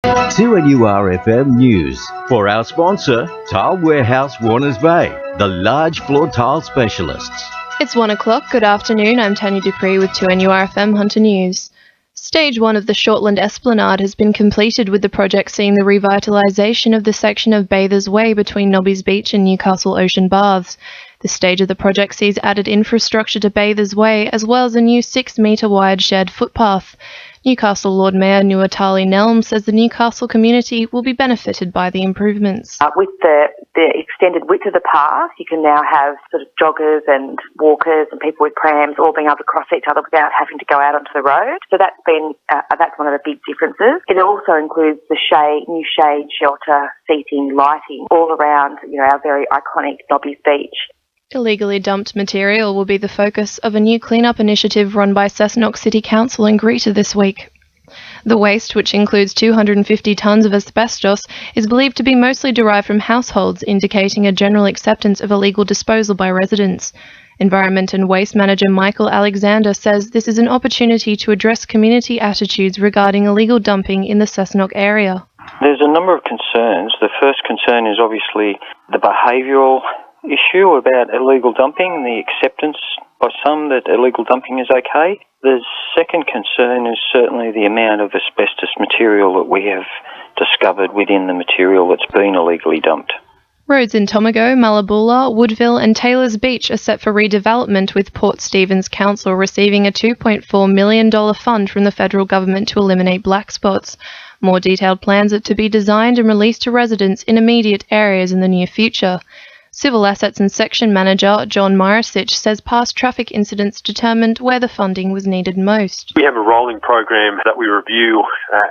2NURFM News. For our sponsor, Tile Warehouse Warners Bay, the large floor tile specialists. It's 1 o'clock. Good afternoon. I'm Tanya du Preez with 2NURFM Hunter News. Stage 1 of the Shortland Esplanade has been completed, with the project seeing the revitalisation of the section of Bathers Way between Nobby's Beach and Newcastle Ocean Baths. This stage of the project sees added infrastructure to Bathers Way, as well as a new 6-metre wide shared footpath. Newcastle Lord Mayor Nuatali Nelm says the Newcastle community will be benefited by the improvements. With the extended width of the path, you can now have sort of joggers and walkers and people with prams all being able to cross each other without having to go out onto the road. So that's one of the big differences. It also includes the new shade, shelter, seating, lighting all around, our very iconic Nobby's Beach. Illegally dumped material will be the focus of a new clean-up initiative run by Cessnock City Council in Greta this week. The waste, which includes 250 tonnes of asbestos, is believed to be mostly derived from households, indicating a general acceptance of illegal disposal by residents. Environment and Waste Manager Michael Alexander says this is an opportunity to address community attitudes regarding illegal dumping in the Cessnock area. There's a number of concerns. The first concern is obviously the behavioural issue about illegal dumping and the acceptance by some that illegal dumping is okay. The second concern is certainly the amount of asbestos material that we have discovered within the material that's been illegally dumped. Roads in Tomago, Malabula, Woodville and Taylors Beach are set for redevelopment, with Port Stephens Council receiving a $2.4 million fund from the federal government to eliminate black spots. More detailed plans are to be designed and released to residents in immediate areas in the near future. Civil Assets and Section Manager John Marisic says past traffic incidents determined where the funding was needed most. We have a rolling program that we review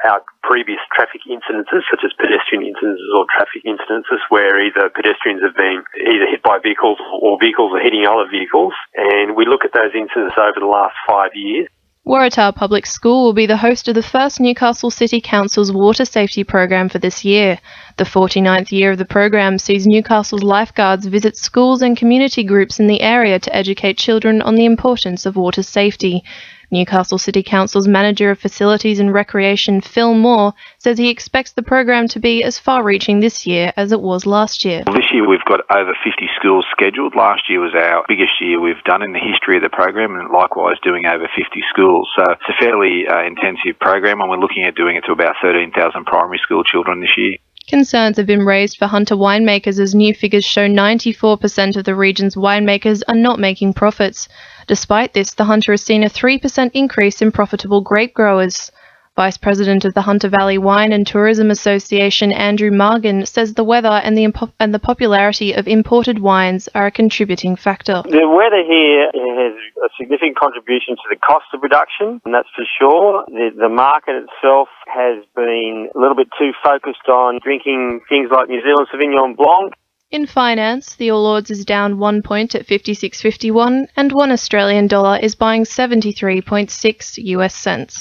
our previous traffic incidences, such as pedestrian incidences or traffic incidences, where either pedestrians have been either hit by vehicles or vehicles are hitting other vehicles, and we look at those incidents over the last 5 years. Waratah Public School will be the host of the first Newcastle City Council's water safety program for this year. The 49th year of the program sees Newcastle's lifeguards visit schools and community groups in the area to educate children on the importance of water safety. Newcastle City Council's Manager of Facilities and Recreation, Phil Moore, says he expects the program to be as far-reaching this year as it was last year. This year we've got over 50 schools scheduled. Last year was our biggest year we've done in the history of the program, and likewise doing over 50 schools. So it's a fairly intensive program, and we're looking at doing it to about 13,000 primary school children this year. Concerns have been raised for Hunter winemakers, as new figures show 94% of the region's winemakers are not making profits. Despite this, the Hunter has seen a 3% increase in profitable grape growers. Vice President of the Hunter Valley Wine and Tourism Association, Andrew Margan, says the weather and the popularity of imported wines are a contributing factor. The weather here has a significant contribution to the cost of production, and that's for sure. The market itself has been a little bit too focused on drinking things like New Zealand Sauvignon Blanc. In finance, the All Ords is down 1 point at 56.51, and $1 Australian dollar is buying 73.6 US cents.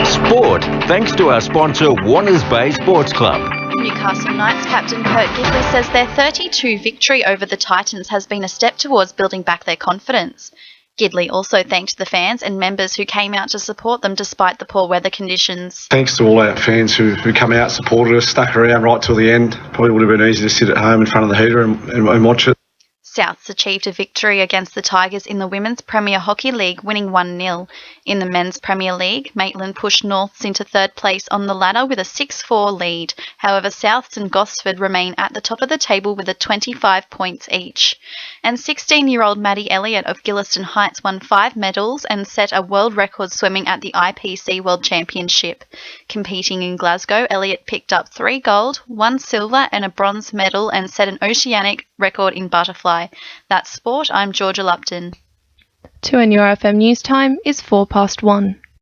Sport, thanks to our sponsor Warners Bay Sports Club. Newcastle Knights captain Kurt Gidley says their 32 victory over the Titans has been a step towards building back their confidence. Gidley also thanked the fans and members who came out to support them despite the poor weather conditions. Thanks to all our fans who come out, supported us, stuck around right till the end. Probably would have been easy to sit at home in front of the heater and watch it. Souths achieved a victory against the Tigers in the Women's Premier Hockey League, winning 1-0. In the Men's Premier League, Maitland pushed Norths into third place on the ladder with a 6-4 lead. However, Souths and Gosford remain at the top of the table with a 25 points each. And 16-year-old Maddie Elliott of Gilliston Heights won 5 medals and set a world record swimming at the IPC World Championship. Competing in Glasgow, Elliott picked up 3 gold, 1 silver and a bronze medal, and set an oceanic record in butterfly. That's sport. I'm Georgia Lupton. 2NURFM News Time is 1:04.